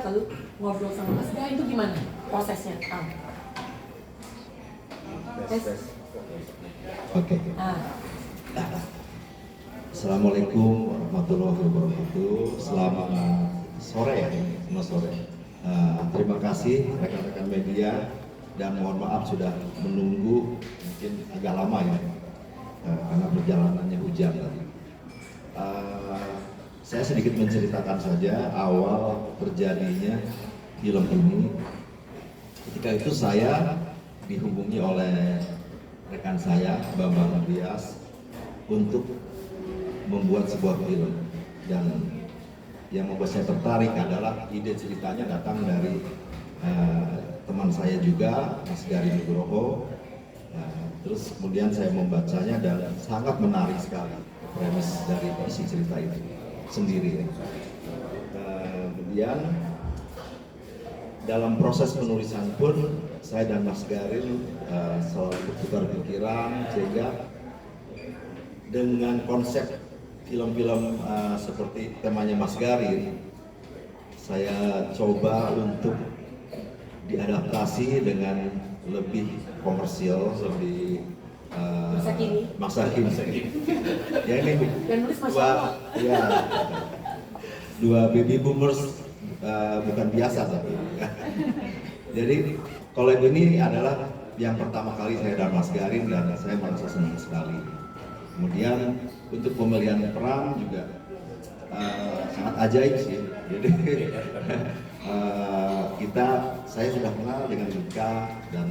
lalu ngobrol sama Mas Gai, itu gimana prosesnya? Oke. Assalamualaikum warahmatullahi wabarakatuh. Selamat sore ya, selamat sore. Terima kasih rekan-rekan media dan mohon maaf sudah menunggu mungkin agak lama ya karena perjalanannya hujan tadi. Saya sedikit menceritakan saja awal terjadinya film ini. Ketika itu saya dihubungi oleh rekan saya Bambang Bias untuk membuat sebuah film, dan yang membuat saya tertarik adalah ide ceritanya datang dari teman saya juga, Mas Gari Nugroho. Terus kemudian saya membacanya dan sangat menarik sekali premis dari isi cerita itu sendiri. Kemudian dalam proses penulisan pun saya dan Mas Garin selalu bertukar pikiran, sehingga dengan konsep film-film seperti temanya Mas Garin, saya coba untuk diadaptasi dengan lebih komersial, lebih masa kini. Ya ini dua baby boomers bukan biasa tapi. Jadi kalau ini adalah yang pertama kali saya dan Mas Garin dan saya merasa senang sekali. Kemudian untuk pemilihan peran juga sangat ajaib sih. Jadi saya sudah kenal dengan Mika dan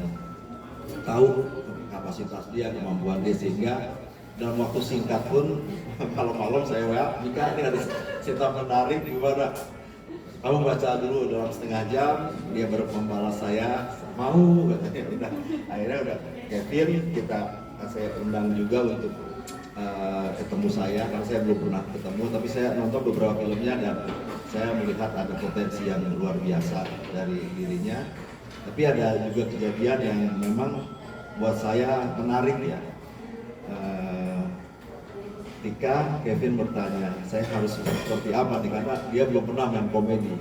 tahu kapasitas dia, kemampuan dia, sehingga dalam waktu singkat pun malam-malam saya WA, Mika ini ada cerita menarik, gimana? Kamu baca dulu dalam setengah jam, dia baru membalas saya, mau katanya. Akhirnya udah Kevin, saya undang juga untuk ketemu saya, karena saya belum pernah ketemu, tapi saya nonton beberapa filmnya dan saya melihat ada potensi yang luar biasa dari dirinya. Tapi ada juga kejadian yang memang buat saya menarik ya. Ketika Kevin bertanya, saya harus seperti apa nih, karena dia belum pernah main komedi.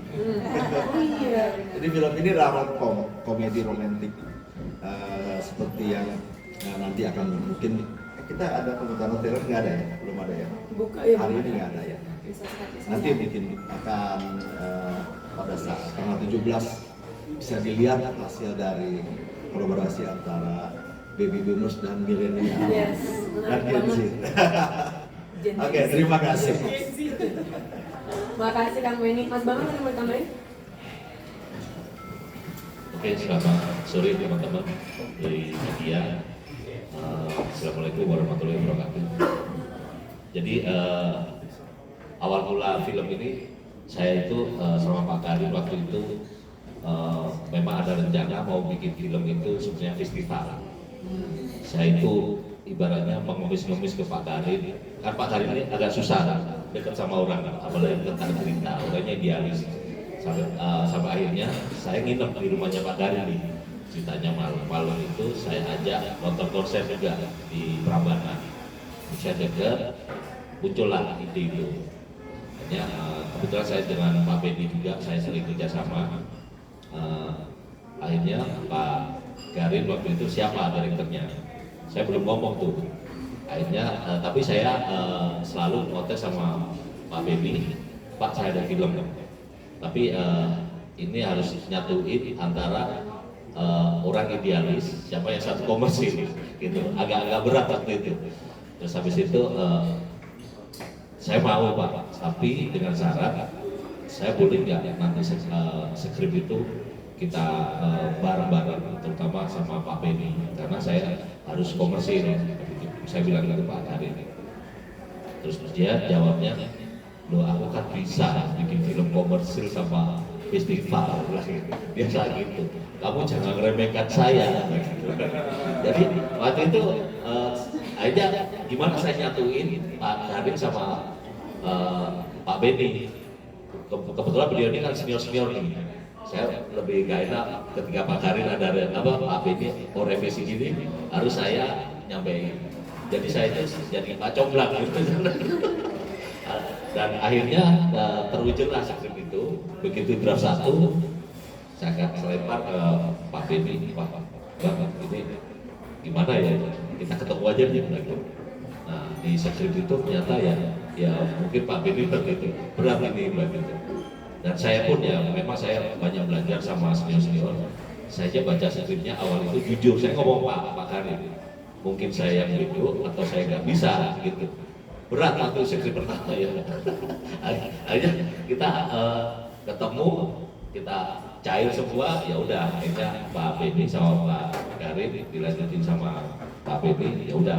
Jadi film ini rom-com, komedi romantik, seperti yang nanti akan mungkin kita ada pemutaran trailer, nggak ada ya? Belum ada ya? Hari ini nggak ada ya? Nanti mungkin akan pada saat tanggal 17 bisa dilihat hasil dari kolaborasi antara baby boomers dan milenial dan Gen Z. Oke, terima kasih. Makasih Kang Benny. Mas Bambang ada mau tambahin? Oke, selamat sore teman-teman dari media. Assalamualaikum warahmatullahi wabarakatuh. Jadi awal mula film ini saya itu sama Pak Karim waktu itu memang ada rencana mau bikin film itu sebenarnya festival. Saya itu ibaratnya mengemis-ngemis ke Pak Karim, kan Pak Karim ini agak susah dekat sama orang, apalagi tentang cerita, orangnya idealis. Sampai akhirnya saya nginep di rumahnya Pak Karim nih. Ceritanya malam itu saya ajak nonton konser juga di Prambanan. Saya dekat, muncullah ide itu. Hanya kebetulan saya dengan Pak Benny juga, saya sering kerjasama. Akhirnya Pak Garin waktu itu siapa direkturnya? Saya belum ngomong tuh. Akhirnya, tapi saya selalu ngotes sama Pak Benny, Pak saya ada film. Tapi ini harus nyatuin antara orang idealis, siapa yang satu komersil, gitu. Agak berat waktu itu. Terus habis itu saya mau Pak, tapi dengan syarat saya boleh nggak nanti skrip itu kita bareng-bareng, terutama sama Pak Benny, karena saya harus komersil. Saya bilang gitu Pak Karim. Terus dia jawabnya, loh aku kan bisa bikin film komersil sama festival lah, biasa gitu. Kamu jangan ngeremehkan saya. Jadi waktu itu akhirnya gimana saya nyatuin Pak Karim sama Pak Benny. Kebetulan beliau ini kan senior nih. Saya lebih gak enak ketika Pak Karim ada Pak Benny mau revisi gini, harus saya nyampein. Jadi saya itu jadi Pak Comblang gitu. Dan akhirnya terwujudlah skrip itu. Begitu draft 1, saya akan selempar ke Pak Benny, Pak ini gimana ya, kita ketemu aja nih gitu. Nah di skrip itu ternyata ya mungkin Pak Benny begitu berat ini begitu. Dan saya pun ya memang saya banyak belajar sama senior-senior. Saya aja baca skripnya awal itu jujur, saya ngomong Pak Karim, mungkin saya yang bego atau saya nggak bisa gitu. Berat waktu skrip pertama ya. Akhirnya kita ketemu, kita cair semua, ya udah akhirnya Pak Benny sama Pak Karim dilanjutin sama Pak Benny, ya udah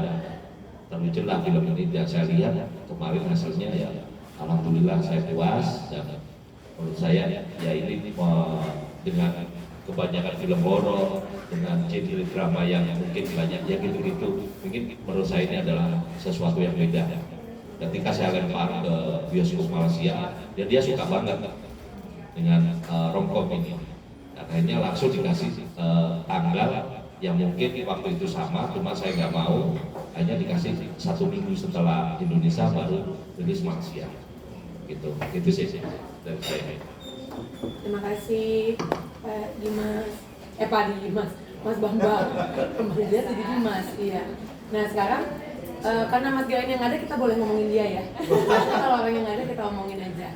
terwujudlah film ini. Dan saya lihat kemarin hasilnya ya alhamdulillah saya puas, dan menurut saya ya ini dengan kebanyakan film horor dengan genre drama yang mungkin banyak ya gitu-gitu, mungkin menurut saya ini adalah sesuatu yang beda. Ketika saya lempar ke bioskop Malaysia, dia suka banget dengan romcom ini. Dan akhirnya langsung dikasih tanggal yang mungkin waktu itu sama, cuma saya nggak mau. Hanya dikasih 1 minggu setelah Indonesia baru rilis Malaysia. Gitu sih dari saya. Terima kasih Pak Dimas, Pak Dimas, Mas Bambang. Kembali dia jadi Dimas, iya. Nah sekarang karena Mas Garin yang ada, kita boleh ngomongin dia ya. Kalau orang yang ada kita omongin aja.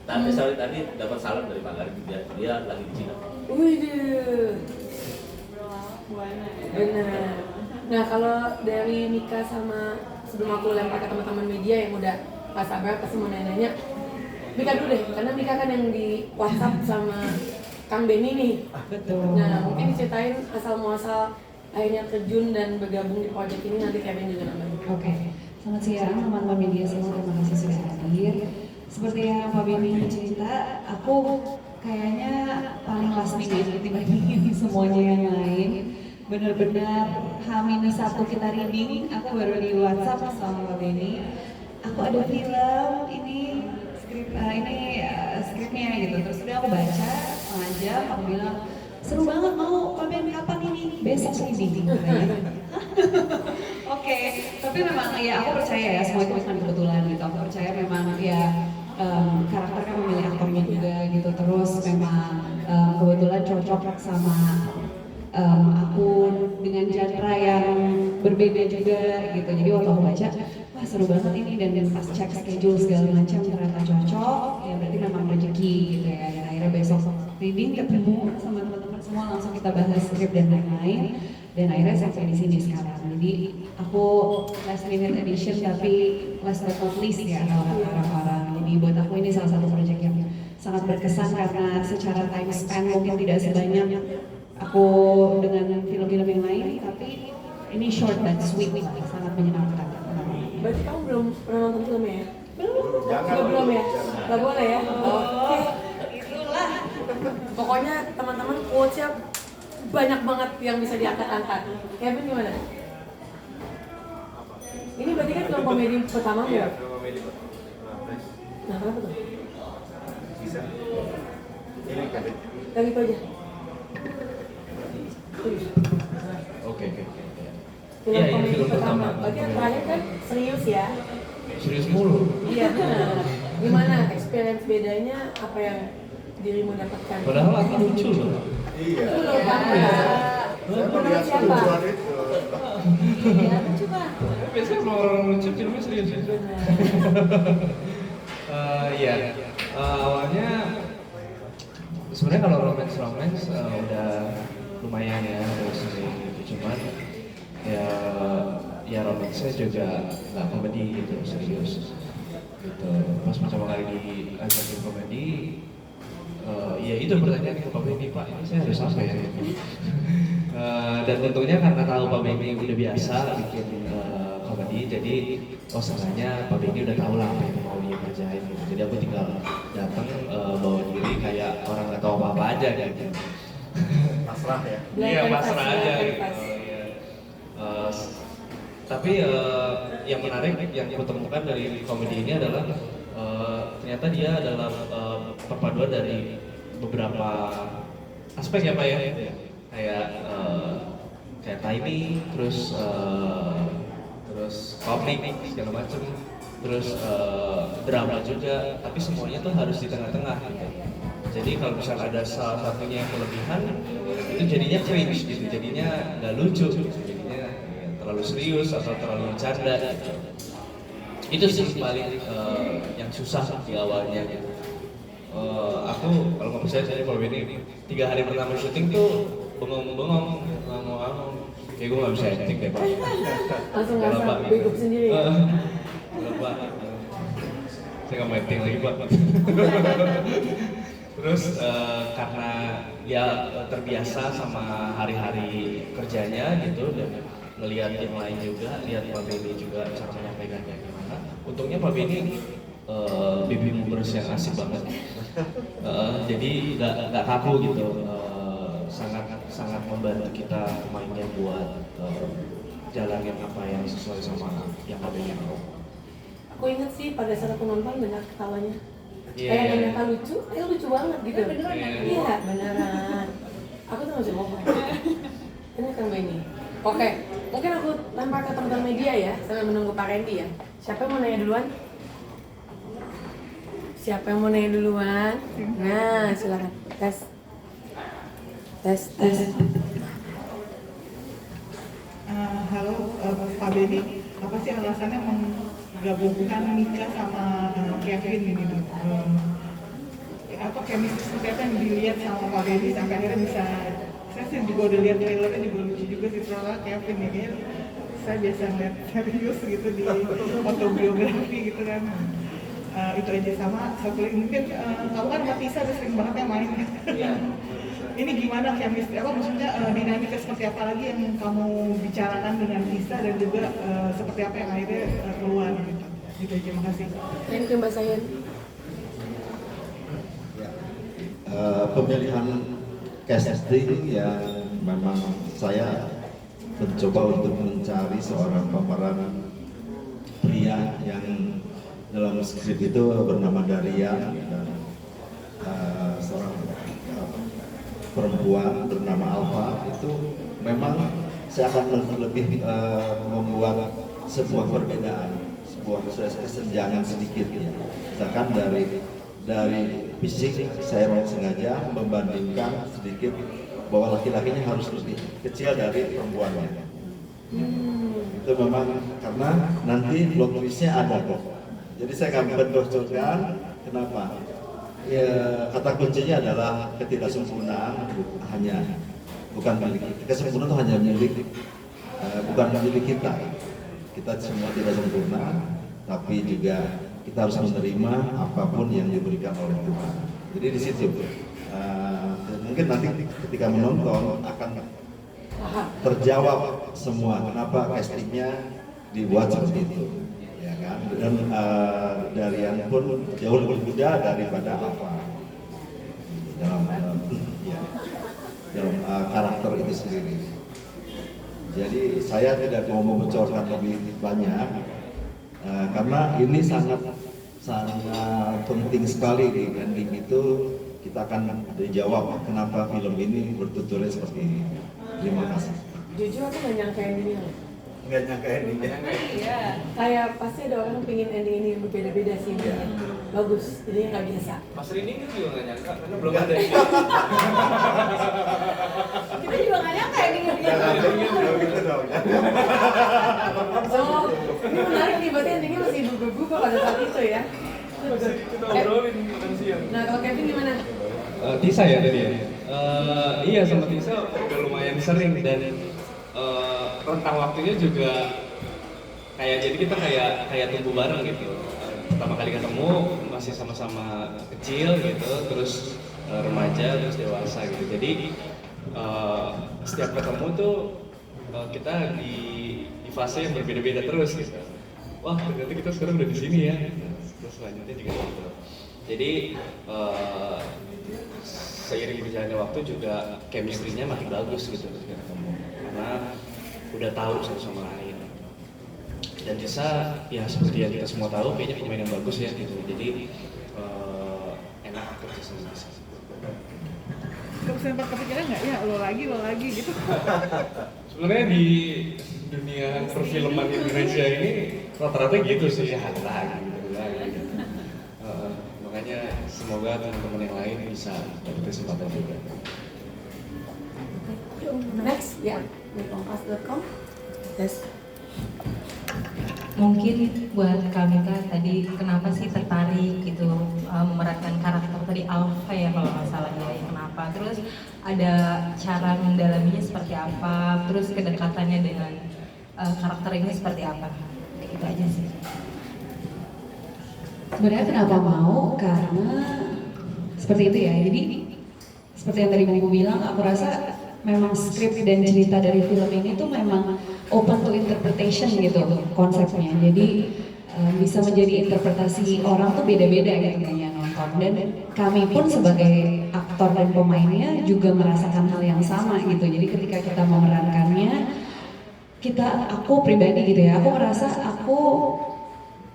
Tadi dapat salam dari Pak Garin, dia lagi di Cina. Wih, benar. Nah kalau dari Mika sama, sebelum aku lempar ke teman-teman media yang udah gak sabar pasti mau nanya, Mika dulu deh, karena Mika kan yang di WhatsApp sama Kang Benny nih. Betul. Nah mungkin diceritain asal muasal akhirnya terjun dan bergabung di proyek ini, nanti Kevin juga nambahin. Oke, selamat siang teman-teman media semua, terima kasih sudah hadir. Seperti yang Pak Benny cerita, aku kayaknya paling last minute dibandingin semuanya yang lain. Benar-benar H-1 kita reading, aku baru di WhatsApp sama Pak Benny. Aku ada film ini skripnya gitu, terus udah aku baca setengah jam, aku bilang seru banget, mau Pak Ben kapan ini? Besok reading katanya. Oke, tapi memang ya aku percaya ya semua itu bukan kebetulan gitu. Aku percaya memang ya karakter kan memilih aktornya juga gitu. Terus memang kebetulan cocok sama aku dengan genre yang berbeda juga gitu. Jadi waktu aku baca, wah seru banget ini, dan pas cek schedule segala macam ternyata cocok. Ya berarti memang rezeki gitu ya. Dan akhirnya besok reading ketemu sama teman-teman semua, langsung kita bahas skrip dan lain-lain. Dan akhirnya sampai di sini sekarang. Jadi aku last minute edition tapi last but not least ya kalau kata orang-orang. Jadi buat aku ini salah satu proyek yang sangat berkesan karena secara time span mungkin tidak sebanyak aku dengan film-film yang lain, tapi ini short but sweet, sangat menyenangkan. Berarti kamu belum pernah nonton filmnya ya? Belum ya? Gak boleh ya? Oke. Itulah. Pokoknya teman-teman quotes-nya banyak banget yang bisa diangkat-angkat. Kevin gimana? Ini berarti kan film komedi pertama ya? Iya, film komedi pertama. Nah, kenapa tuh? Bisa. Ini kan. Yang itu aja. Oke. Film Iya, ini komedi film pertama. pertama. Berarti yang terakhir kan serius ya? Serius mulu. Iya benar. Gimana experience bedanya, apa yang dirimu dapatkan? Padahal aku lucu loh. Iya. Itu loh kamu ya. Saya Menurut melihat siapa? kelucuan itu. Iya, coba. Biasanya kalau orang lucu filmnya serius ya. Benar. Iya. Awalnya sebenarnya kalau romance udah lumayan ya dari sini gitu, cuman ya romance-nya juga nggak komedi gitu, serius gitu. Pas pertama kali diajakin komedi, ya itu pertanyaan ke Pak Benny, Pak ini saya harus apa ya? Dan untungnya karena tahu Pak Benny udah biasa bikin komedi, jadi seenggaknya Pak Benny udah tahu lah apa yang mau dia kerjain gitu. Jadi aku tinggal datang bawa diri kayak orang nggak tahu apa-apa aja gitu. Pasrah ya. Iya, pasrah aja Belajar gitu. pas. Iya. Tapi yang menarik yang aku temukan dari komedi ini adalah ternyata dia adalah perpaduan dari beberapa aspek ya Pak ya. Kayak timing, terus komik segala macam. terus drama juga, tapi semuanya tuh harus di tengah-tengah gitu. Jadi kalau misalnya ada salah satunya yang kelebihan, itu jadinya cringe gitu, jadinya nggak lucu, jadinya terlalu serius atau terlalu bercanda gitu. Itu sih paling yang susah di awalnya gitu. Aku kalau nggak percaya, saya kalau ini 3 hari pertama syuting tuh bengong-bengong, ngomong-ngomong, kayak gue nggak bisa acting deh Pak. Langsung Kalau Pak, ngerasa bego sendiri ya? Kalau Pak, saya nggak mau acting lagi Pak. Terus karena ya terbiasa sama hari-hari kerjanya gitu dan ngelihat yang lain juga, lihat Pak Benny juga cara menyampaikannya gimana. Untungnya Pak Benny baby boomers yang asik banget. Jadi nggak kaku gitu. Sangat membantu kita mainnya buat jalanin apa yang sesuai sama yang Pak Benny mau. Aku inget sih pada saat aku nonton benar ketawanya. Iya. Kayak nggak nyangka lucu, lucu banget gitu. Beneran ya? Iya, beneran. Aku tuh nggak bisa bohong. Ini kan ini. Oke, mungkin aku lempar ke teman-teman media ya, sambil menunggu Pak Randy ya. Siapa yang mau nanya duluan? Siapa yang mau nanya duluan? Nah, silakan. Tes. Halo Pak Benny, apa sih alasannya menggabungkan Mika sama Kevin ini tuh? Apa chemistry seperti apa yang dilihat sama Pak Benny sampai akhirnya bisa, saya sih juga udah lihat trailernya juga lucu juga sih soalnya Kevin ini kan saya biasa lihat serius gitu di autobiografi gitu kan. Itu aja sama satu lagi mungkin kamu kan sama Tisa udah sering banget yang main. Ini gimana chemistry, apa maksudnya dinamika seperti apa lagi yang kamu bicarakan dengan Tisa dan juga seperti apa yang akhirnya keluar gitu. Gitu aja, makasih. Thank you Mbak Sayan. Pemilihan casting yang memang saya mencoba untuk mencari seorang pemeran pria yang dalam skrip itu bernama Darian dan seorang perempuan bernama Alfa. Itu memang saya akan lebih membuat sebuah perbedaan, sebuah kesenjangan sedikit ya. Misalkan dari fisik saya mau sengaja membandingkan sedikit bahwa laki-lakinya harus lebih kecil dari perempuannya. Itu memang karena nanti plot twistnya ada kok. Jadi saya akan bocorkan kenapa. Ya, kata kuncinya adalah ketidaksempurnaan bukan milik kita. Kesempurnaan itu hanya milik bukan milik kita. Kita semua tidak sempurna, tapi juga kita harus menerima apapun yang diberikan oleh Tuhan. Jadi di situ mungkin nanti ketika menonton akan terjawab semua kenapa castingnya dibuat seperti itu. Dan Darian pun jauh lebih muda daripada Alfa dalam karakter itu sendiri. Jadi saya tidak mau membocorkan lebih banyak karena ini sangat penting sekali di ending itu kita akan dijawab kenapa film ini bertuturnya seperti ini. Terima kasih. Jujur aku nggak nyangka endingnya loh. Nggak nyangka endingnya. Iya. Kayak pasti ada orang yang pengen ending ini yang berbeda-beda sih. Bagus, jadi nggak biasa. Mas Rini kan juga nggak nyangka karena belum ada ini. Kita juga nggak nyangka endingnya dia. Belum gitu dong. Oh, ini menarik nih, berarti endingnya masih berubah pada saat itu ya. Kita obrolin makan siang. Nah, kalau Kevin gimana? Tisa ya tadi ya? Iya sama Tisa udah lumayan sering dan rentang waktunya juga kayak jadi kita kayak tumbuh bareng gitu. Pertama kali ketemu masih sama-sama kecil gitu, terus remaja, terus dewasa gitu. Jadi setiap ketemu tuh kita di fase yang berbeda-beda terus gitu. Wah ternyata kita sekarang udah di sini ya. Terus selanjutnya juga gitu. Jadi seiring berjalannya waktu juga chemistry-nya makin bagus gitu ketika ketemu karena udah tahu satu sama lain. Dan Tisa ya seperti yang kita semua tahu kayaknya pemain yang bagus ya gitu. Jadi enak kerja sama Tisa. Sempat kepikiran nggak ya lo lagi gitu? Sebenarnya di dunia perfilman Indonesia ini rata-rata gitu sih lah gitu. Makanya semoga teman-teman yang lain bisa dapat kesempatan juga. Next, ya, di kompas.com. Yes. Mungkin buat Kamita tadi kenapa sih tertarik gitu memerankan karakter tadi Alpha ya kalau nggak salah ya, kenapa? Terus ada cara mendalaminya seperti apa? Terus kedekatannya dengan karakter ini seperti apa? Kayak gitu aja sih. Sebenarnya kenapa mau? Karena seperti itu ya. Jadi seperti yang tadi Ibu bilang, aku rasa memang skrip dan cerita dari film ini tuh memang open to interpretation gitu konsepnya. Jadi bisa menjadi interpretasi orang tuh beda-beda gitu kayaknya nonton. Dan kami pun sebagai aktor dan pemainnya juga merasakan hal yang sama gitu. Jadi ketika kita memerankannya, aku pribadi gitu ya, aku merasa aku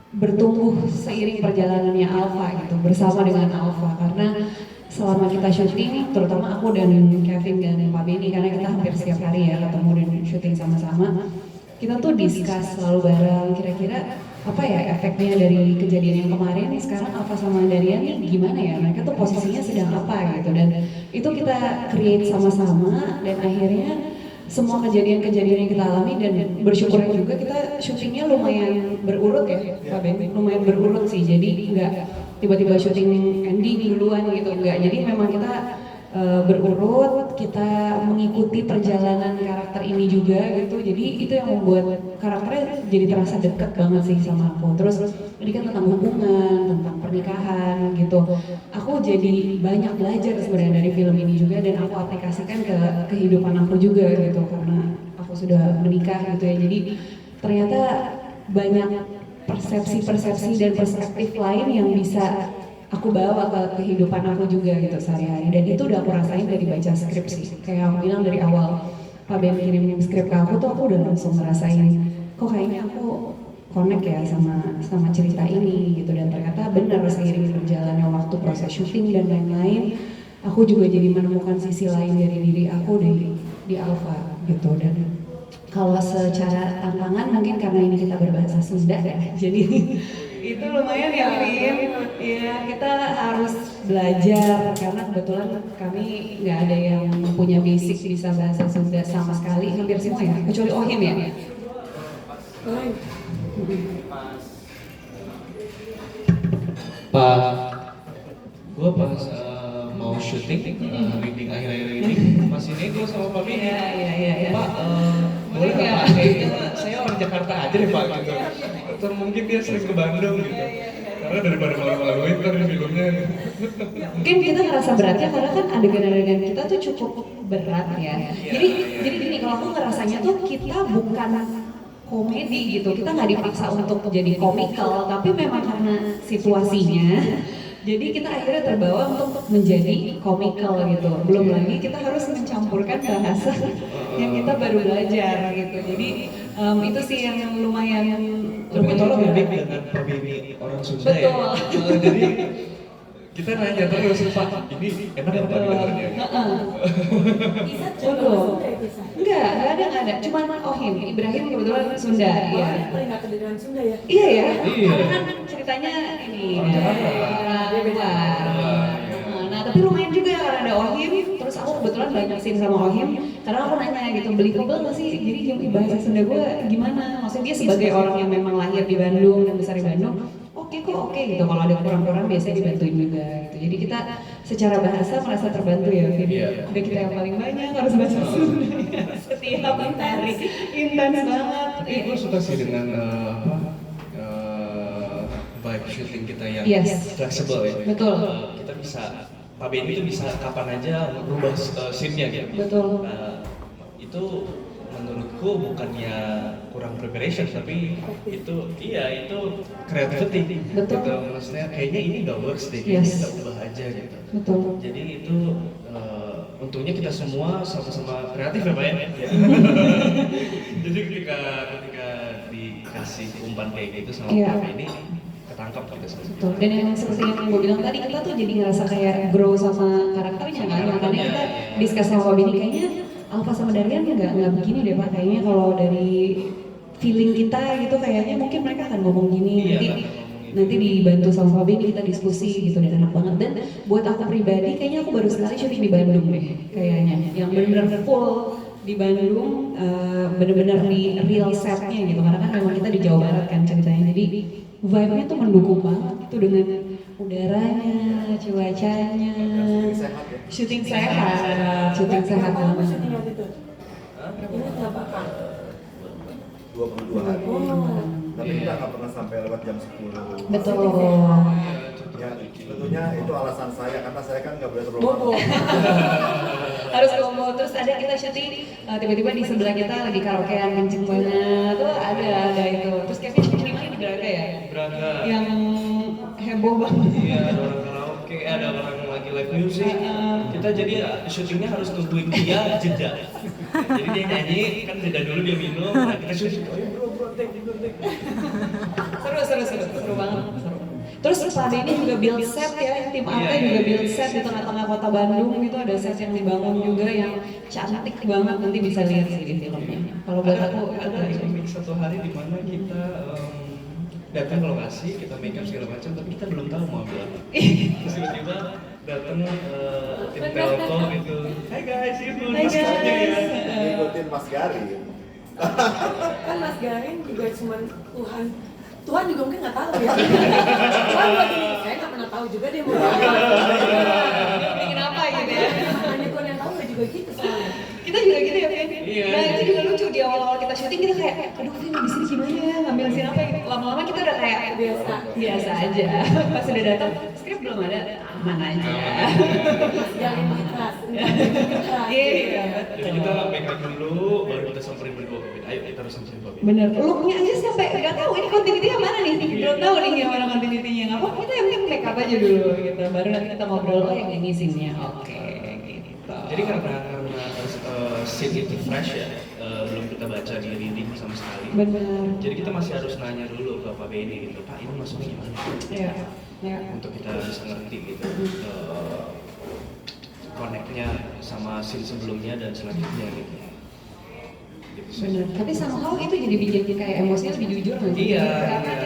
bertumbuh seiring perjalanannya Alpha gitu, bersama dengan Alpha. Karena selama kita syuting, terutama aku dan Kevin dan Pak Benny, karena kita hampir setiap hari ya ketemu dan syuting sama-sama, kita tuh discuss selalu bareng, kira-kira apa ya efeknya dari kejadian yang kemarin, sekarang Alpha sama Darian nih gimana ya, mereka tuh posisinya sedang apa gitu. Dan itu kita create sama-sama, dan akhirnya semua kejadian-kejadian yang kita alami, dan bersyukur juga kita syutingnya lumayan berurut ya Pak Ben, lumayan berurut sih, jadi nggak tiba-tiba syuting ending duluan gitu, enggak. Jadi memang kita berurut, kita mengikuti perjalanan karakter ini juga gitu. Jadi itu yang membuat karakternya jadi terasa dekat banget sih sama aku. Terus ini kan tentang hubungan, tentang pernikahan gitu. Aku jadi banyak belajar sebenarnya dari film ini juga, dan aku aplikasikan ke kehidupan aku juga gitu, karena aku sudah menikah gitu ya. Jadi ternyata banyak persepsi-persepsi dan perspektif lain yang bisa aku bawa ke kehidupan aku juga gitu sehari-hari. Dan itu udah aku rasain dari baca skrip sih. Kayak aku bilang dari awal Pak Ben kirim skrip ke aku tuh, aku udah langsung ngerasain kok kayaknya aku connect ya sama cerita ini gitu. Dan ternyata benar, seiring berjalannya waktu proses syuting dan lain-lain, aku juga jadi menemukan sisi lain dari diri aku di Alpha gitu. Dan kalau secara tantangan mungkin karena ini kita berbahasa Sunda ya, jadi itu lumayan ya Vin. Ya kita harus belajar karena kebetulan kami nggak ada yang punya basic bisa bahasa Sunda sama sekali, hampir semua ya, kecuali Ohim ya. Gue pas mau syuting meeting akhir-akhir ini masih nego sama Pak Benny. Iya. Pak, boleh nggak Pak? Kayaknya saya orang Jakarta aja deh Pak gitu. Atau mungkin dia sering ke Bandung gitu. Karena daripada malam-malam winter di filmnya. Mungkin kita ngerasa beratnya karena kan adegan-adegan kita tuh cukup berat ya. Jadi gini, kalau aku ngerasanya tuh kita bukan komedi gitu, kita nggak dipaksa untuk jadi komikal, tapi memang karena situasinya, jadi kita akhirnya terbawa untuk menjadi komikal gitu. Belum lagi kita harus mencampurkan bahasa yang kita baru belajar gitu. Jadi itu sih yang lumayan. Tapi tolong ya dengan Pak Benny orang Sunda ya. Betul. Jadi kita nanya terus Pak, ini enak apa dengarnya? Bisa coba bisa. Enggak ada. Cuman Ohim, Ibrahim kebetulan Sunda ya. Paling nggak kedengeran Sunda ya. Iya ya. Iya. Karena kan ceritanya ini Orang Jakarta. dia beda. Nah, tapi lumayan juga karena ada Ohim, terus aku kebetulan banyak scene sama Ohim. Karena aku nanya gitu, beli kebal nggak sih? Jadi bahasa Sunda gue gimana? Maksudnya dia sebagai orang yang memang lahir di Bandung dan besar di Bandung, oke gitu. Kalau ada kurang-kurang biasanya dibantuin juga gitu. Jadi kita secara bahasa merasa terbantu ya, Vin. Udah kita yang paling banyak harus bahasa Sunda ya. Setiap hari intens banget. Tapi gue suka sih dengan vibe syuting kita yang Yes. fleksibel ya. Betul. Kita bisa, Pak Benny itu bisa kapan aja merubah scene-nya gitu. Betul. Itu menurutku bukannya kurang preparation, tapi itu creativity. Betul. Gitu. Maksudnya kayaknya ini nggak works deh, kayaknya Yes. kita ubah aja gitu. Betul. Jadi itu untungnya kita semua sama-sama kreatif ya Pak ya. Jadi ketika dikasih umpan kayak gitu sama Iya. Pak Benny, ketangkap kita semua. Betul. Dan yang seperti yang gue bilang tadi, kita tuh jadi ngerasa kayak grow sama karakternya kan. Makanya kita discuss sama Pak Benny, kayaknya Alpha sama Darian nggak begini deh Pak. Kayaknya kalau dari feeling kita gitu kayaknya mungkin mereka akan ngomong gini Iya, nanti akan ngomong gini. nanti dibantu sama Pak Benny kita diskusi gitu dan enak banget. Dan buat aku pribadi kayaknya aku baru sekali syuting di Bandung deh kayaknya yang benar-benar full di Bandung, benar-benar di real setnya gitu karena kan memang kita di Jawa Barat kan ceritanya, jadi vibe-nya tuh mendukung banget gitu dengan udaranya, cuacanya, syuting sehat, syuting sehat Apa banget. syuting waktu itu? Ini kenapa Kak? 22 hari. Oh. Tapi kita nggak pernah sampai lewat jam 10. Betul. Ya, tentunya itu alasan saya karena saya kan nggak boleh terlalu Bobo. Harus combo. Terus ada kita syuting, tiba-tiba di sebelah kita lagi karaokean kenceng banget tuh ada itu. Terus Kevin syuting lagi di Braga ya? Braga. Yang heboh banget. Iya, ada orang karaoke, ada orang lagi live music. Kita jadi syutingnya harus nungguin dia jeda. Jadi dia nyanyi, kan jeda dulu dia minum, nah kita syuting. Oh ya bro, take. Seru banget. Terus Pak Benny juga build set ya, tim Arte juga build set di tengah-tengah kota Bandung gitu, ada set yang dibangun juga yang cantik banget, nanti bisa lihat sih di filmnya. Kalau buat aku ada gimmick satu hari di mana kita datang ke lokasi, kita make up segala macam, tapi kita belum tahu mau ambil apa. Terus tiba-tiba datang tim Telkom itu, hai guys, itu Hai guys. ngikutin Mas Gari. Kan Mas Garin juga cuman Tuhan juga mungkin nggak tahu ya. Tuhan lagi, saya nggak pernah tahu juga dia mau bikin apa gitu ya. hanya Tuhan yang tahu juga gitu soalnya. Kita juga gitu ya, Ben? Iya. Nah itu juga lucu, di awal-awal kita syuting kita kayak, aduh Vin di sini gimana ya, ngambil scene apa gitu. Lama-lama kita udah kayak biasa aja. Pas udah datang, skrip belum ada, aman aja. Jangan ikhlas, Iya. Jadi kita make up dulu, baru kita samperin berdua. Ayo kita harus samperin Bobby. Bener, looknya aja sampai nggak tahu ini continuity-nya mana nih, belum tahu nih yang mana continuity-nya, nggak apa-apa kita yang penting make up aja dulu gitu, baru nanti kita ngobrol, oh yang ini scene-nya, oke gitu. Jadi karena scene itu fresh ya, belum kita baca di reading sama sekali. Bener. Jadi kita masih harus nanya dulu ke Pak Benny gitu, Pak ini masuknya gimana? Iya. Iya. Untuk kita bisa ngerti gitu, connect-nya sama scene sebelumnya dan selanjutnya gitu. Gitu sih. Bener, tapi somehow itu jadi bikin kayak emosinya lebih jujur nggak sih? Iya, Karena iya.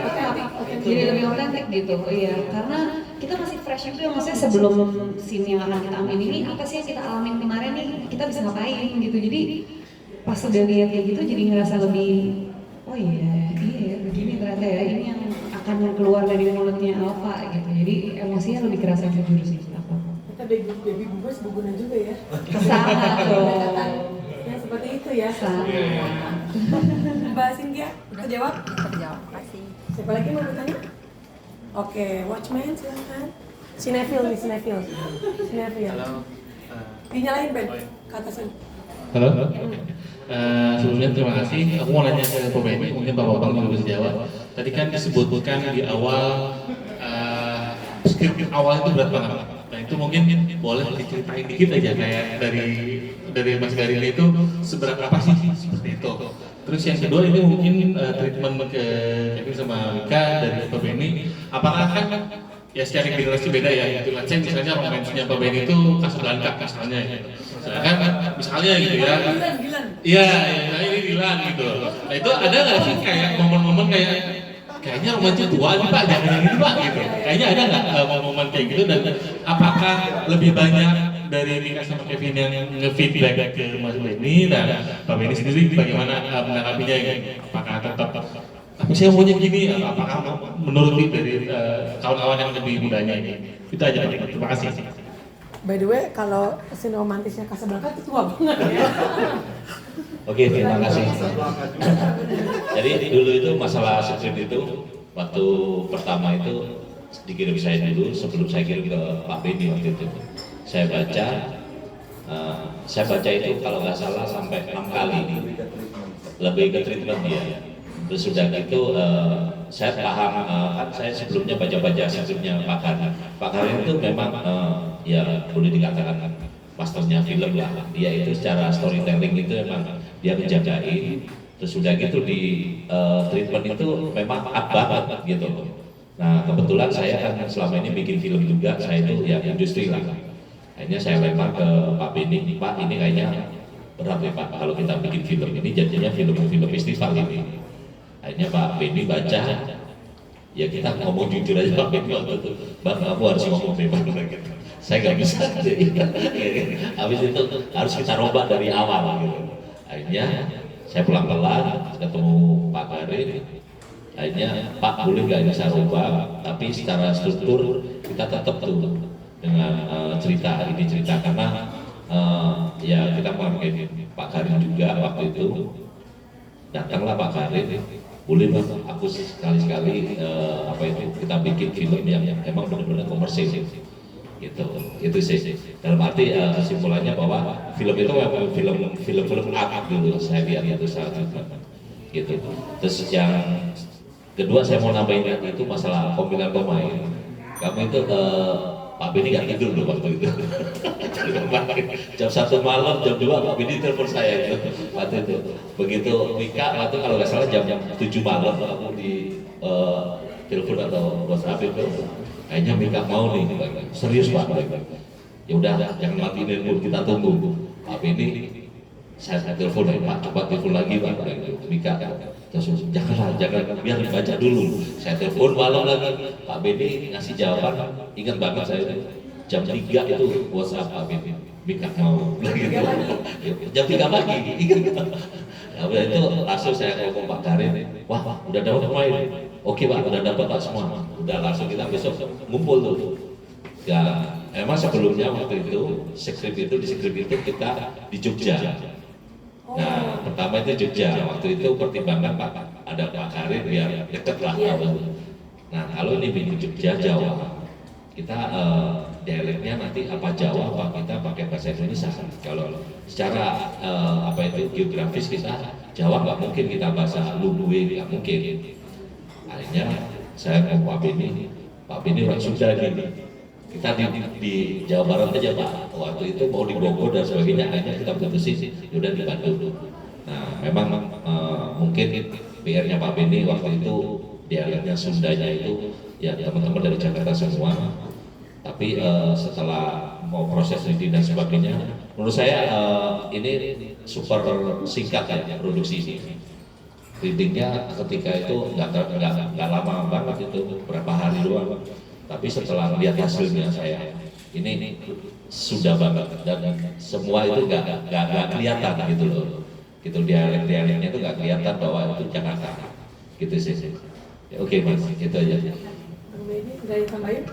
kita jadi lebih otentik gitu, iya. Karena kita masih fresh juga, maksudnya sebelum scene yang akan kita ambil ini, apa sih yang kita alamin kemarin nih, kita bisa ngapain gitu. Jadi pas udah lihat kayak gitu jadi ngerasa lebih, oh iya ya begini ternyata ya, ini yang akan keluar dari mulutnya Alfa gitu. Jadi emosinya lebih kerasa jujur sih aku. Kita baby boomers berguna juga ya. Sangat Pendekatan dong. yang seperti itu ya. Sangat. Mbak Cynthia, terjawab? Terjawab, makasih. Siapa lagi mau bertanya? Oke, Watchmen silakan. Cinefil nih, Cinefil. Halo. Dinyalain Ben, ke atasan. Halo. Sebelumnya terima kasih. Aku mau nanya ke Pak Benny, mungkin Pak Bambang juga bisa jawab. Tadi kan disebutkan di awal skrip awal itu berat banget. Nah itu mungkin boleh diceritain dikit aja kayak dari Mas Garin itu seberat apa sih seperti itu. Terus yang kedua ini mungkin treatment ke Kevin sama Mika dari Pak Benny. Apakah kan ya secara generasi beda ya, gitu. Let's say misalnya romansnya Pak Benny itu Casablanca misalnya gitu. Misalnya gitu ya. Iya, ya, ini Dilan gitu. Nah itu ada nggak sih kayak momen-momen kayaknya romansnya tua nih Pak, jangan yang ini Pak gitu. Kayaknya ada nggak momen kayak gitu, dan apakah lebih banyak dari Mika sama Kevin yang nge-feedback ke Mas Benny dan Pak Benny sendiri bagaimana menanggapinya gitu? Apakah tetap aku sih maunya gini, apakah menuruti dari kawan-kawan yang lebih mudanya ini? Itu aja Pak, terima kasih. By the way, kalau scene romantisnya Casablanca itu tua banget ya. Oke, terima kasih. Jadi dulu itu masalah skrip itu waktu pertama itu dikirim saya dulu sebelum saya kirim ke Pak Benny waktu itu. Saya baca itu kalau nggak salah sampai 6 kali, lebih ke treatment dia. Terus sudah gitu saya paham, kan saya sebelumnya baca-baca skripnya Pak Karin. Pak Karin itu memang ya boleh dikatakan masternya film lah. Dia itu secara storytelling itu memang dia menjagain. Terus sudah gitu di treatment itu memang up banget gitu. Nah kebetulan saya kan selama ini bikin film juga, saya itu ya industri lah. Akhirnya saya lempar ke Pak Benny, Pak ini kayaknya berat ya Pak kalau kita bikin film ini jadinya film festival ini. Akhirnya Pak Benny baca, ya kita ngomong jujur aja Pak Benny waktu itu, Bang kamu harus ngomong bebas gitu. Saya nggak bisa. Habis itu harus kita rombak dari awal gitu. Akhirnya saya pelan-pelan ketemu Pak Karin. Akhirnya Pak boleh nggak ini saya rombak, tapi secara struktur kita tetap tuh dengan cerita karena ya kita menghargai Pak Karin juga waktu itu. Datanglah Pak Karin, boleh Bang, aku sekali-sekali apa itu kita bikin film yang emang benar-benar komersil gitu. Itu sih dalam arti kesimpulannya bahwa film itu memang film art dulu saya lihat itu saat itu. Terus yang kedua saya mau nambahin itu masalah pemilihan pemain. Kamu itu Pak Benny nggak tidur loh waktu itu. Jam 1 malam, jam 2 Pak Benny telepon saya itu waktu itu. Begitu Mika waktu kalau nggak salah jam 7 malam aku di telepon atau WhatsApp itu. Kayaknya Mika mau nih, serius Pak. Ya udah, jangan matiin dulu, kita tunggu. Pak Benny, saya telepon Pak, coba telepon lagi Pak. Mika, jangan biar dibaca dulu. Saya telepon malam lagi, Pak Benny ngasih jawaban. Ingat banget saya jam 3 itu WhatsApp Pak Benny. Mika mau lagi jam 3 pagi, ingat. Ya udah itu langsung saya ngomong Pak Karin, wah udah dapat pemain. Oke Pak, udah dapat Pak semua. Udah langsung kita besok ngumpul tuh. Ya, emang sebelumnya waktu itu skrip itu kita di Jogja. Nah, pertama itu Jogja. Waktu itu pertimbangan Pak ada Pak Karin biar deket lah. Nah, kalau ini di Jogja Jawa, kita dialeknya nanti apa Jawa apa kita pakai bahasa Indonesia. Kalau secara apa itu geografis kita Jawa nggak mungkin kita bahasa Luwe nggak mungkin. Akhirnya saya ke Pak Benny orang Sunda nih. Kita di Jawa Barat aja Pak. Waktu itu mau di Bogor dan sebagainya, akhirnya kita putusin udah di Bandung. Nah, memang mungkin PR-nya Pak Benny waktu itu dialeknya Sundanya itu ya teman-teman dari Jakarta semua. Tapi setelah mau proses reading dan sebagainya, menurut saya ini super singkat ya produksi ini. Readingnya ketika itu nggak lama banget itu berapa hari doang. Tapi setelah lihat hasilnya saya ini sudah banget dan semua itu nggak kelihatan gitu loh. Gitu dialeknya itu nggak kelihatan bahwa itu Jakarta. Gitu sih. Oke Mas, gitu aja. Bang Benny nggak ditambahin?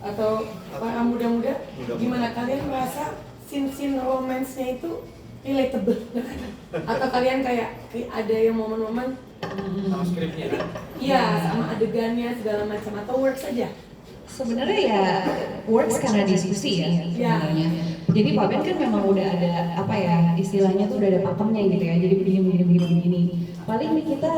Atau para muda-muda, gimana kalian merasa scene romance-nya itu relatable? Atau kalian kayak ada yang momen-momen Sama skripnya kan? iya, sama adegannya segala macam atau works aja? Sebenarnya ya works karena diskusi ya sebenarnya. Jadi Pak Ben kan memang udah ada apa ya istilahnya tuh udah ada pakemnya gitu ya. Jadi begini. Paling kita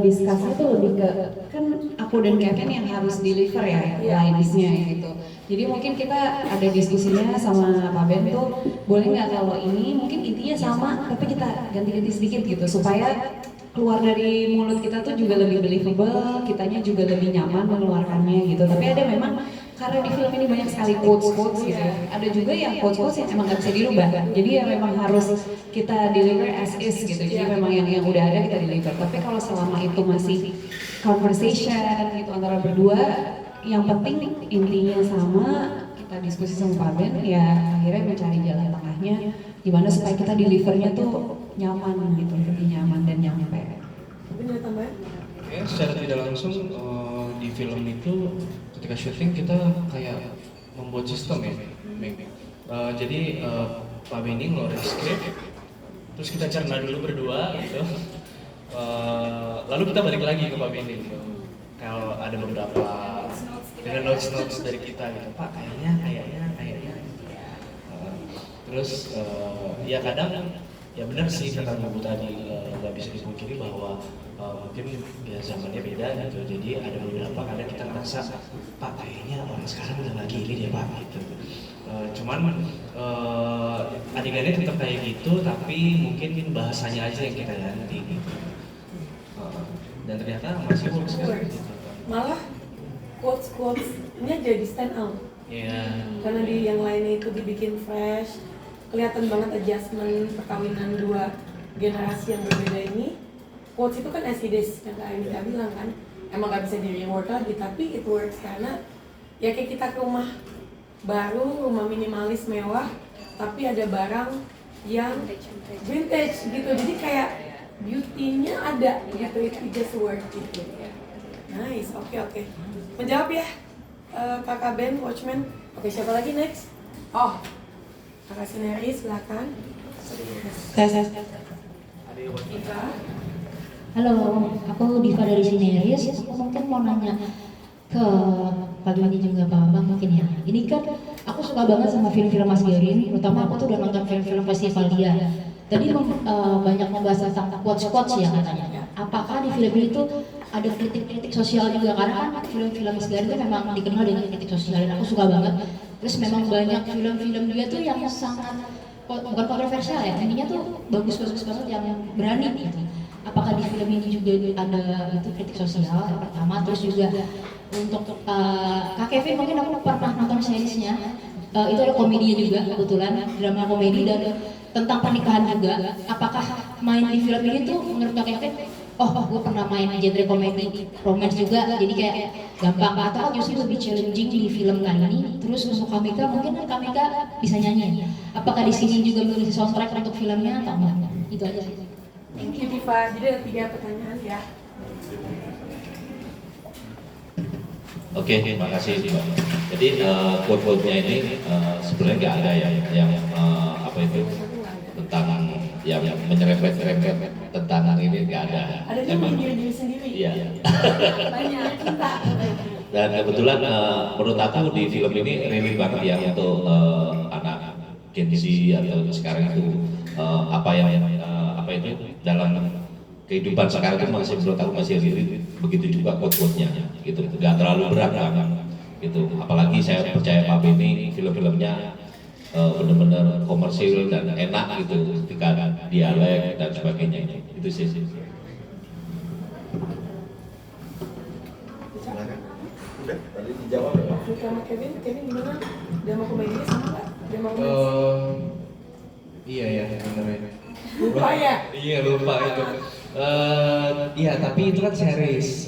diskusinya tuh lebih ke kan aku dan Kevin yang harus deliver ya lines-nya gitu. Jadi mungkin kita ada diskusinya sama Pak Ben tuh boleh nggak kalau ini mungkin intinya sama tapi kita ganti-ganti sedikit gitu supaya keluar dari mulut kita tuh juga lebih believable, kitanya juga lebih nyaman mengeluarkannya gitu. Tapi ada memang karena di film ini banyak sekali quotes gitu ya. Ada juga yang quotes yang emang nggak bisa dirubah. Jadi ya memang harus kita deliver as is gitu. Jadi memang yang udah ada kita deliver. Tapi kalau selama itu masih conversation gitu antara berdua, yang penting intinya sama, kita diskusi sama Pak Ben ya akhirnya mencari jalan tengahnya gimana supaya kita delivernya tuh nyaman gitu, lebih nyaman dan nyampe. Tapi ada tambahan? Ya, secara tidak langsung di film itu ketika syuting kita kayak membuat sistem ya. Jadi Pak Benny ngeluarin skrip, terus kita cerna dulu berdua gitu. Lalu kita balik lagi ke Pak Benny gitu. Kalau ada beberapa dengan notes dari kita gitu, Pak kayaknya. Terus ya kadang ya benar sih kata Bu tadi nggak bisa dipungkiri bahwa mungkin ya zamannya beda gitu. Jadi ada beberapa kadang kita ngerasa Pak kayaknya orang sekarang udah lagi ini deh Pak gitu. Cuman adegannya tetap kayak gitu tapi mungkin bahasanya aja yang kita ganti gitu. Dan ternyata masih works kan gitu. Malah quotes-nya jadi stand out. Karena di yang lainnya itu dibikin fresh, kelihatan banget adjustment perkawinan dua generasi yang berbeda ini. quotes itu kan as it is, yang Kak Anika bilang kan, emang gak bisa di reward lagi, tapi it works karena ya kayak kita ke rumah baru, rumah minimalis mewah, tapi ada barang yang vintage gitu, jadi kayak beauty-nya ada gitu, it just work gitu. Nice, oke. Menjawab ya, Kakak Ben, Watchman. Oke, siapa lagi next? Oh, Kakak Sineri, silakan. Diva. Halo, aku Diva dari Sineris. Aku mungkin mau nanya ke Pak Doni juga Pak Bang mungkin ya. Ini kan aku suka banget sama film-film Mas Garin, terutama aku tuh udah nonton film-film festival dia. Tadi banyak membahas tentang quotes-quotes ya katanya. Apakah di film ini tuh ada kritik-kritik sosial juga? Karena kan film-film Mas Garin itu memang dikenal dengan kritik sosial dan aku suka banget. Terus memang banyak film-film dia tuh yang sangat bukan kontroversial ya, intinya tuh bagus-bagus banget yang berani gitu. Apakah di film ini juga ada itu kritik sosial yang pertama, terus juga untuk Kak Kevin mungkin aku pernah nonton seriesnya, itu ada komedinya juga kebetulan, drama komedi dan tentang pernikahan juga. Apakah main di film ini tuh menurut Kak Kevin, gue pernah main genre komedi romance juga, jadi kayak gampang atau justru lebih challenging di film kali ini. Terus untuk Kamika mungkin Kamika bisa nyanyi. Apakah di sini juga mengisi soundtrack untuk filmnya atau enggak? Itu aja sih. Thank you Diva, jadi ada 3 pertanyaan ya. Oke, terima kasih Mbak. Jadi quote-quote-nya ini sebenarnya nggak ada ya yang apa itu tentang yang menyerempet-rempet tentang ini nggak ada. Ada yang diri sendiri. Iya. Banyak kita. Dan kebetulan menurut aku di film ini relate banget ya untuk anak Gen Z atau sekarang itu apa itu dalam kehidupan sekarang itu masih menurut aku masih relate, begitu juga quote-quote-nya gitu, nggak terlalu berat banget gitu. Apalagi saya percaya Pak Beni film-filmnya benar-benar komersil dan enak gitu ketika dialek dan sebagainya, itu sih. Silakan. Udah, tadi dijawab ya. Sama Kevin gimana? Drama komedinya sama nggak? Drama komedi? Iya ya benar. Lupa ya? Iya lupa itu. Iya tapi itu kan series.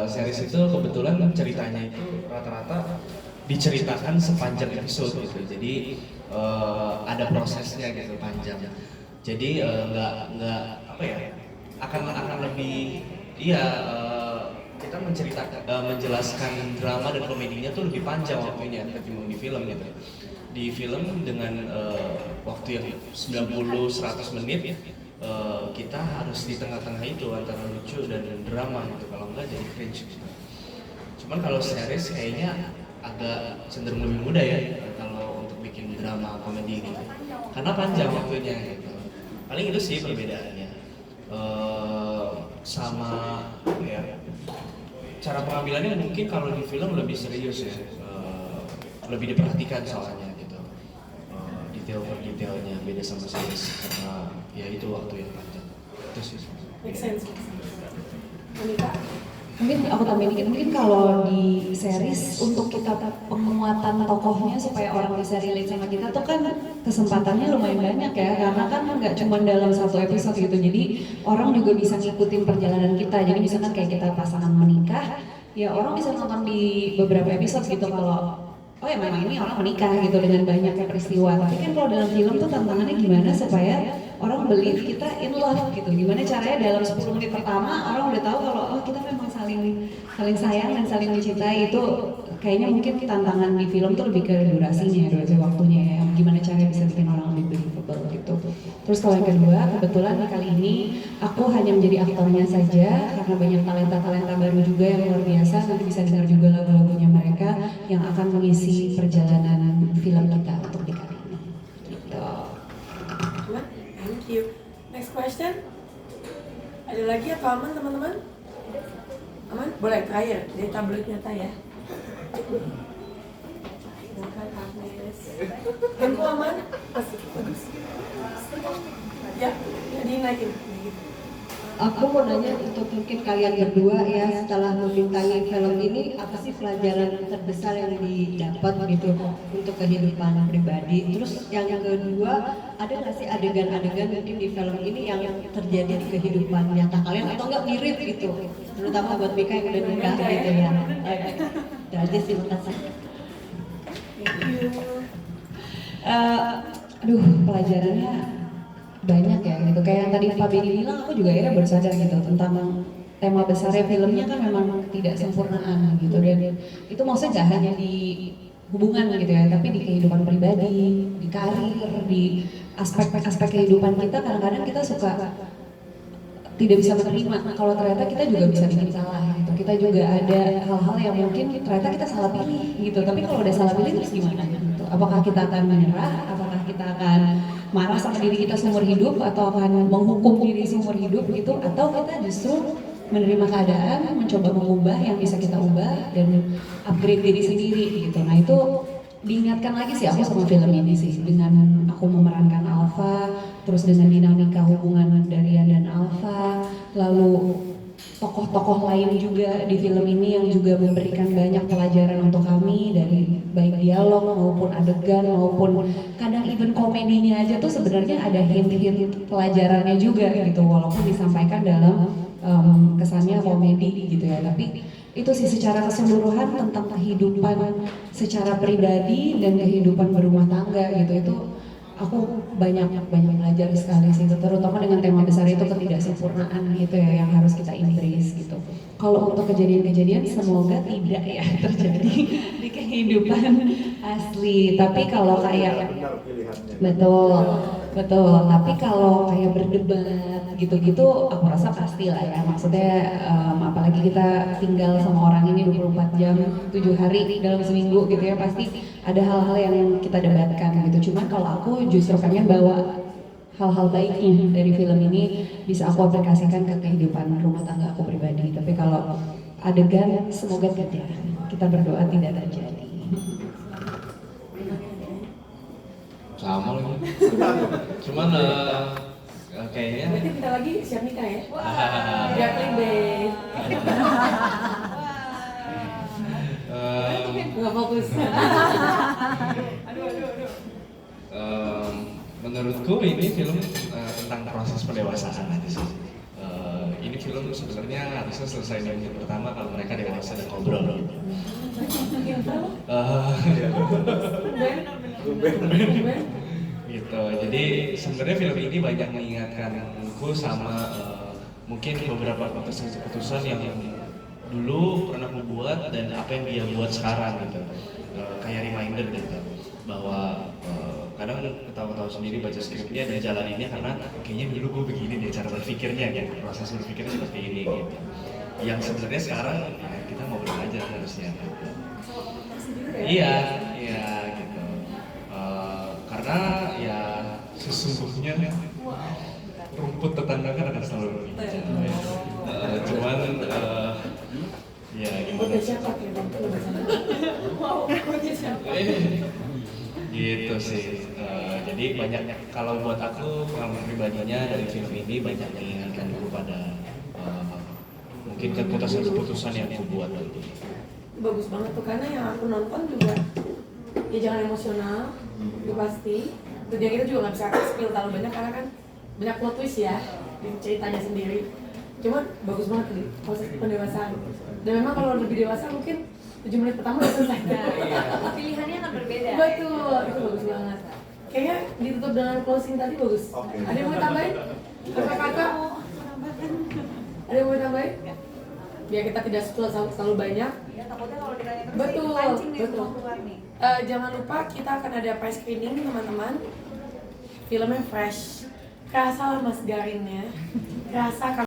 Series itu kebetulan ceritanya itu rata-rata diceritakan sepanjang episode gitu. Jadi ada prosesnya gitu panjang. Jadi nggak apa ya? Akan lebih kita menjelaskan drama dan komedinya tuh lebih panjang waktunya ketimbang di film gitu. Di film dengan waktu yang 90-100 menit kita harus di tengah-tengah itu antara lucu dan drama gitu, kalau enggak jadi cringe. Cuman kalau series kayaknya agak cenderung lebih mudah ya kalau untuk bikin drama komedi gitu, karena panjang waktunya gitu. Paling itu sih perbedaannya. Sama ya cara pengambilannya mungkin kalau di film lebih serius ya, lebih diperhatikan soalnya gitu, detail per detailnya beda sama series karena ya itu waktu yang panjang. Itu sih. Make sense. Monika? Mungkin aku tambahin dikit, mungkin kalau di series untuk kita penguatan tokohnya supaya orang bisa relate sama kita tuh kan kesempatannya lumayan banyak ya, karena kan nggak cuma dalam satu episode gitu, jadi orang juga bisa ngikutin perjalanan kita. Jadi misalkan kayak kita pasangan menikah, ya orang bisa nonton di beberapa episode gitu kalau oh ya memang ini orang menikah gitu dengan banyaknya peristiwa. Tapi kan kalau dalam film tuh tantangannya gimana supaya orang believe kita in love gitu. Gimana caranya dalam 10 menit pertama orang udah tahu kalau oh kita memang saling sayang dan saling mencintai. Itu kayaknya mungkin tantangan di film tuh lebih ke durasi waktunya ya. Gimana caranya bisa bikin orang lebih believable gitu. Terus kalau yang kedua, kebetulan kali ini aku hanya menjadi aktornya saja karena banyak talenta-talenta baru juga yang luar biasa. Nanti bisa dengar juga lagu-lagunya mereka yang akan mengisi perjalanan film kita untuk di kali ini. Gitu. Thank you. Next question. Ada lagi atau aman teman-teman? Aman? Boleh terakhir dari tablet nyata ya. Silakan Agnes. Tempo aman? Masih bagus. Ya, dinaikin. Aku mau nanya untuk mungkin kalian berdua ya, setelah membintangi film ini, apa sih pelajaran terbesar yang didapat gitu untuk kehidupan pribadi? Terus yang kedua, ada nggak sih adegan-adegan mungkin di film ini yang terjadi di kehidupan nyata kalian atau nggak mirip gitu? Terutama buat Mika yang udah nikah gitu ya. Itu aja sih, makasih. Aduh, pelajarannya banyak ya gitu. Kayak yang tadi Pak Benny bilang, aku juga akhirnya baru sadar gitu tentang tema besarnya filmnya kan memang tidak sempurnaan gitu, dan itu maksudnya gak hanya di hubungan gitu ya, tapi di kehidupan pribadi, di karir, di aspek-aspek kehidupan kita. Kadang-kadang kita suka tidak bisa menerima kalau ternyata kita juga bisa bikin salah gitu. Kita juga ada hal-hal yang mungkin ternyata kita salah pilih gitu. Tapi kalau udah salah pilih terus gimana gitu? Apakah kita akan menyerah? Apakah kita akan marah sama diri kita seumur hidup, atau akan menghukum diri seumur hidup gitu? Atau kita justru menerima keadaan, mencoba mengubah yang bisa kita ubah dan upgrade diri sendiri gitu. Nah itu diingatkan lagi sih aku sama film ini sih, dengan aku memerankan Alpha, terus dengan dinamika hubungan Darian dan Alpha, lalu tokoh-tokoh lain juga di film ini yang juga memberikan banyak pelajaran untuk kami, dari baik dialog maupun adegan maupun kadang even komedinya aja tuh sebenarnya ada hint-hint pelajarannya juga gitu, walaupun disampaikan dalam kesannya komedi gitu ya, tapi itu sih secara keseluruhan tentang kehidupan secara pribadi dan kehidupan berumah tangga gitu. Itu aku banyak belajar sekali sih, terutama dengan tema besar itu, ketidaksempurnaan gitu ya yang harus kita embrace gitu. Kalau untuk kejadian-kejadian semoga tidak ya terjadi di kehidupan asli, tapi kalau kayak betul, tapi kalau kayak berdebat gitu-gitu aku rasa pasti lah ya, maksudnya apalagi kita tinggal sama orang ini 24 jam 7 hari dalam seminggu gitu ya, pasti ada hal-hal yang kita debatkan gitu. Cuman kalau aku justru pengen bawa hal-hal baiknya dari film ini bisa aku aplikasikan ke kehidupan rumah tangga aku pribadi. Tapi kalau adegan semoga tidak, kita berdoa tidak terjadi. Sama lagi. Cuman kayaknya Berarti kita lagi siap nikah ya? Biar clickbait. Nggak fokus. Menurutku ini film tentang proses pendewasaan aja sih. Ini film sebenarnya harusnya selesai di minggu pertama kalau mereka dewasa dan ngobrol gitu. Gitu. Jadi sebenarnya film ini banyak mengingatkanku sama mungkin beberapa keputusan yang dulu pernah aku buat dan apa yang dia buat sekarang gitu. Kayak reminder gitu bahwa kadang ketawa-ketawa sendiri baca skripnya dan jalaninnya karena kayaknya dulu gue begini deh cara berpikirnya gitu, proses berpikirnya seperti ini gitu. Yang sebenarnya sekarang ya, kita mau belajar harusnya. Iya gitu. Karena ya sesungguhnya rumput tetangga kan akan selalu berbicara. Cuman ya gimana? Gitu sih. Jadi banyak, kalau buat aku pengalaman pribadinya dari film ini banyak mengingatkan aku pada mungkin keputusan yang aku buat gitu. Bagus banget tuh, karena yang aku nonton juga ya jangan emosional, itu pasti. Terus kita juga nggak bisa spill terlalu banyak karena kan banyak plot twist ya di ceritanya sendiri. Cuman bagus banget nih proses pendewasaan. Dan memang kalau lebih dewasa mungkin 7 menit pertama udah selesai. Pilihannya akan berbeda. Betul, itu bagus banget. Kayaknya ditutup dengan closing tadi bagus. Ada yang mau tambahin? Kakak-kakak? Ada yang mau tambahin? Biar kita tidak terlalu banyak. Ya, takutnya kalau ditanya terus Betul, pancing nih betul. semua keluar nih. Jangan lupa kita akan ada press screening teman-teman. Filmnya fresh. Kerasa lah Mas Garinnya. Kerasa